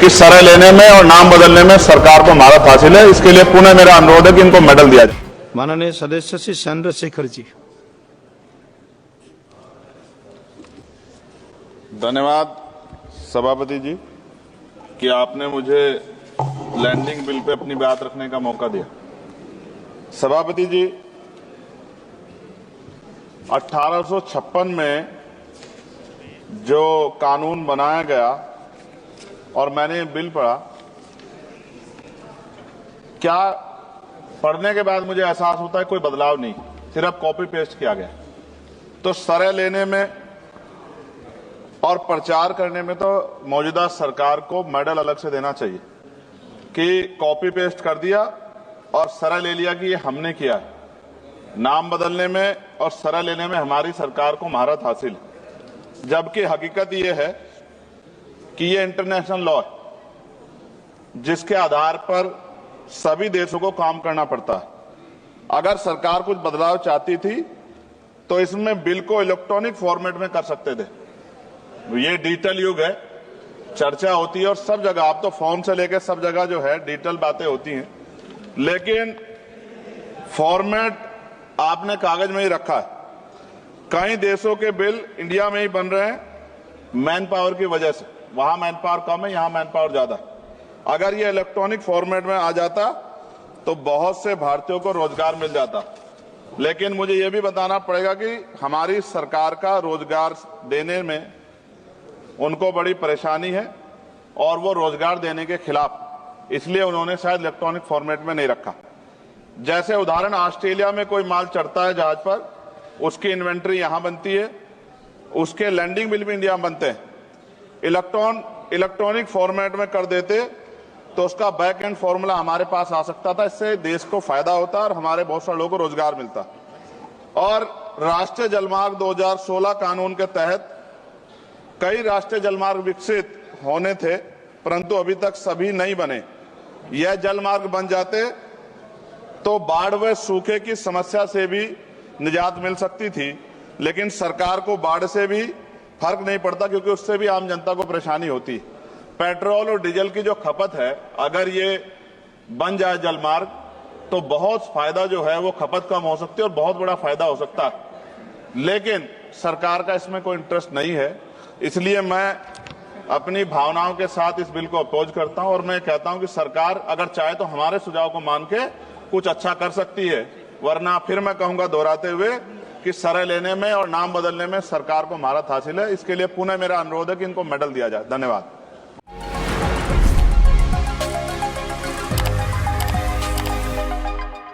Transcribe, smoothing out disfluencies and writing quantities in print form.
कि सरय लेने में और नाम बदलने में सरकार को महारत हासिल है। इसके लिए पुनः मेरा अनुरोध है कि इनको मेडल दिया जाए। माननीय सदस्य श्री चंद्रशेखर जी। धन्यवाद सभापति जी कि आपने मुझे लैंडिंग बिल पे अपनी बात रखने का मौका दिया। सभापति जी, 1856 में जो कानून बनाया गया और मैंने ये बिल पढ़ा, क्या पढ़ने के बाद मुझे एहसास होता है कोई बदलाव नहीं, सिर्फ कॉपी पेस्ट किया गया। तो सरय लेने में और प्रचार करने में तो मौजूदा सरकार को मेडल अलग से देना चाहिए कि कॉपी पेस्ट कर दिया और सरय ले लिया कि ये हमने किया है। नाम बदलने में और सरय लेने में हमारी सरकार को महारत हासिल है, जबकि हकीकत ये है कि ये इंटरनेशनल लॉ है जिसके आधार पर सभी देशों को काम करना पड़ता है। अगर सरकार कुछ बदलाव चाहती थी तो इसमें बिल को इलेक्ट्रॉनिक फॉर्मेट में कर सकते थे। ये डिजिटल युग है, चर्चा होती है और सब जगह, आप तो फोन से लेकर सब जगह जो है डिजिटल बातें होती हैं, लेकिन फॉर्मेट आपने कागज में ही रखा है। कई देशों के बिल इंडिया में ही बन रहे हैं मैन पावर की वजह से। वहां मैन पावर कम है, यहां मैन पावर ज्यादा। अगर ये इलेक्ट्रॉनिक फॉर्मेट में आ जाता तो बहुत से भारतीयों को रोजगार मिल जाता। लेकिन मुझे ये भी बताना पड़ेगा कि हमारी सरकार का रोजगार देने में उनको बड़ी परेशानी है और वो रोजगार देने के खिलाफ, इसलिए उन्होंने शायद इलेक्ट्रॉनिक फॉर्मेट में नहीं रखा। जैसे उदाहरण, ऑस्ट्रेलिया में कोई माल चढ़ता है जहाज पर, उसकी इन्वेंट्री यहां बनती है, उसके लैंडिंग बिल भी इंडिया में बनते हैं। इलेक्ट्रॉनिक फॉर्मेट में कर देते तो उसका बैक एंड फॉर्मूला हमारे पास आ सकता था। इससे देश को फायदा होता और हमारे बहुत सारे लोगों को रोजगार मिलता। और राष्ट्रीय जलमार्ग 2016 कानून के तहत कई राष्ट्रीय जलमार्ग विकसित होने थे, परंतु अभी तक सभी नहीं बने। यह जलमार्ग बन जाते तो बाढ़ व सूखे की समस्या से भी निजात मिल सकती थी, लेकिन सरकार को बाढ़ से भी फर्क नहीं पड़ता क्योंकि उससे भी आम जनता को परेशानी होती। पेट्रोल और डीजल की जो खपत है, अगर ये बन जाए जलमार्ग तो बहुत फायदा जो है वो खपत कम हो सकती है और बहुत बड़ा फायदा हो सकता है। लेकिन सरकार का इसमें कोई इंटरेस्ट नहीं है, इसलिए मैं अपनी भावनाओं के साथ इस बिल को अपोज करता हूं और मैं कहता हूं कि सरकार अगर चाहे तो हमारे सुझाव को मान के कुछ अच्छा कर सकती है, वरना फिर मैं कहूंगा दोहराते हुए कि सरय लेने में और नाम बदलने में सरकार को महारत हासिल है। इसके लिए पुनः मेरा अनुरोध है कि इनको मेडल दिया जाए। धन्यवाद।